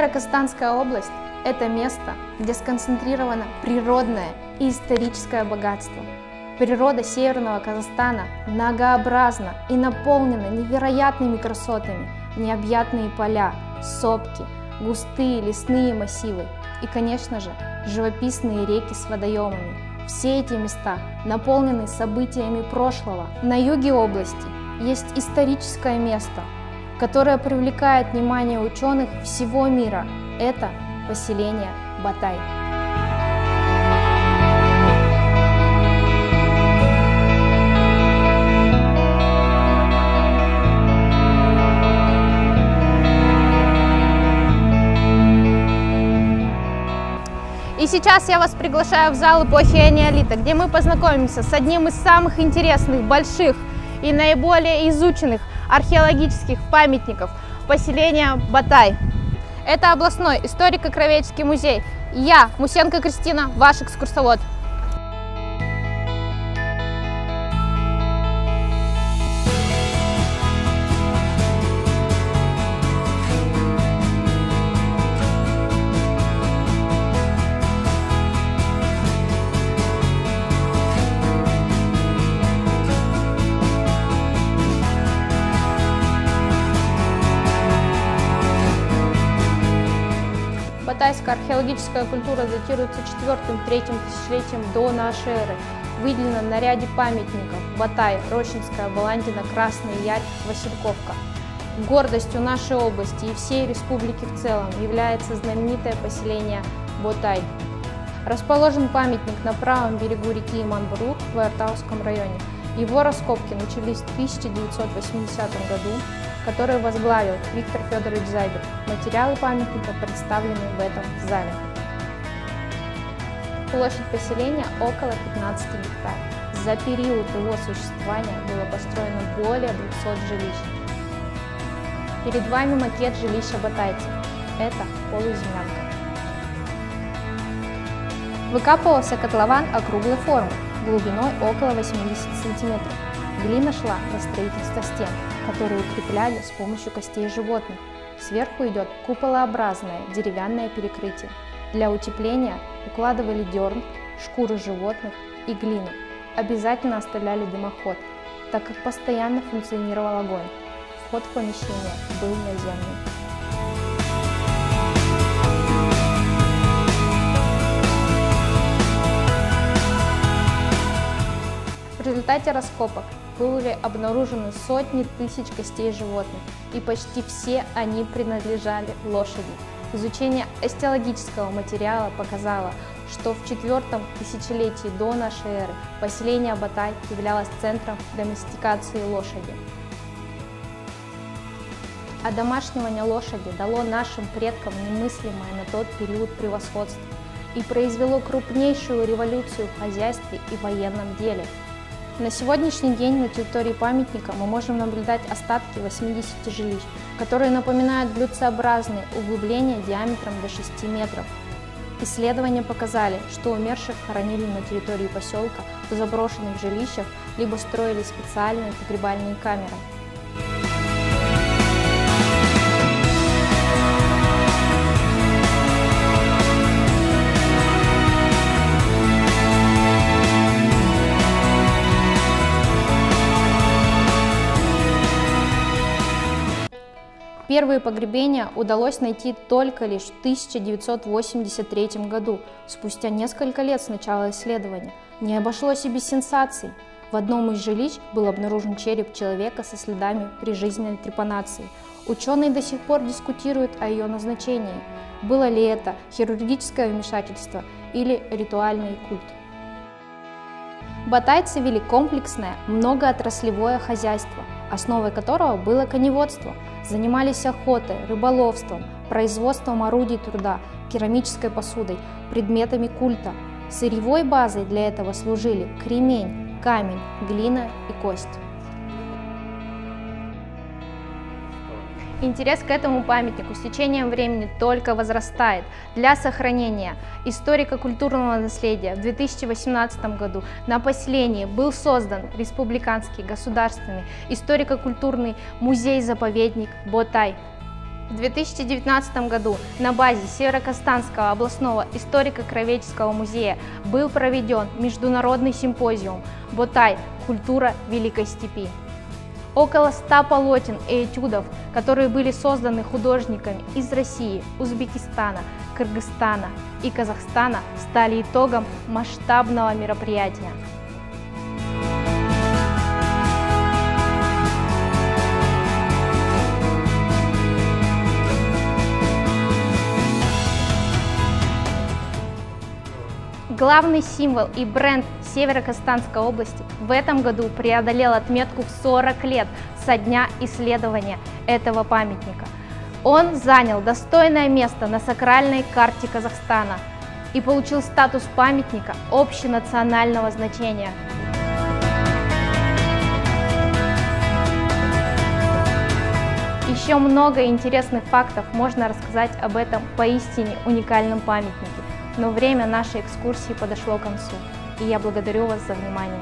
Северо-Казахстанская область – это место, где сконцентрировано природное и историческое богатство. Природа Северного Казахстана многообразна и наполнена невероятными красотами, необъятные поля, сопки, густые лесные массивы и, конечно же, живописные реки с водоемами. Все эти места наполнены событиями прошлого. На юге области есть историческое место, которое привлекает внимание ученых всего мира. Это поселение Батай. И сейчас я вас приглашаю в зал эпохи неолита, где мы познакомимся с одним из самых интересных, больших и наиболее изученных археологических памятников поселения Батай. Это областной историко-краеведческий музей. Я, Мусенко Кристина, ваш экскурсовод. Батайская археологическая культура датируется 4-3 тысячелетием до нашей эры. Выделена на ряде памятников Батай, Рощинская, Баландина, Красный Ярь, Васильковка. Гордостью нашей области и всей республики в целом является знаменитое поселение Батай. Расположен памятник на правом берегу реки Иманбург в Артауском районе. Его раскопки начались в 1980 году, который возглавил Виктор Федорович Зайберт. Материалы памятника представлены в этом зале. Площадь поселения около 15 гектар. За период его существования было построено более 200 жилищ. Перед вами макет жилища батайцев. Это полуземлянка. Выкапывался котлован округлой формы, глубиной около 80 сантиметров. Глина шла на строительство стен, которые укрепляли с помощью костей животных. Сверху идет куполообразное деревянное перекрытие. Для утепления укладывали дерн, шкуры животных и глину. Обязательно оставляли дымоход, так как постоянно функционировал огонь. Вход в помещение был наземный. В результате раскопок были обнаружены сотни тысяч костей животных, и почти все они принадлежали лошади. Изучение остеологического материала показало, что в 4-м тысячелетии до нашей эры поселение Батай являлось центром доместикации лошади. Одомашнивание лошади дало нашим предкам немыслимое на тот период превосходство и произвело крупнейшую революцию в хозяйстве и военном деле. На сегодняшний день на территории памятника мы можем наблюдать остатки 80 жилищ, которые напоминают блюдцеобразные углубления диаметром до 6 метров. Исследования показали, что умерших хоронили на территории поселка в заброшенных жилищах, либо строили специальные погребальные камеры. Первые погребения удалось найти только лишь в 1983 году, спустя несколько лет с начала исследования. Не обошлось и без сенсаций. В одном из жилищ был обнаружен череп человека со следами прижизненной трепанации. Ученые до сих пор дискутируют о ее назначении. Было ли это хирургическое вмешательство или ритуальный культ. Батайцы вели комплексное, многоотраслевое хозяйство, основой которого было коневодство. Занимались охотой, рыболовством, производством орудий труда, керамической посудой, предметами культа. Сырьевой базой для этого служили кремень, камень, глина и кость. Интерес к этому памятнику с течением времени только возрастает. Для сохранения историко-культурного наследия в 2018 году на поселении был создан Республиканский государственный историко-культурный музей-заповедник Батай. В 2019 году на базе Северо-Казахстанского областного историко-краеведческого музея был проведен международный симпозиум «Ботай. Культура Великой Степи». Около 100 полотен и этюдов, которые были созданы художниками из России, Узбекистана, Кыргызстана и Казахстана, стали итогом масштабного мероприятия. Главный символ и бренд Северо-Казахстанской области в этом году преодолел отметку в 40 лет со дня исследования этого памятника. Он занял достойное место на сакральной карте Казахстана и получил статус памятника общенационального значения. Еще много интересных фактов можно рассказать об этом поистине уникальном памятнике. Но время нашей экскурсии подошло к концу, и я благодарю вас за внимание.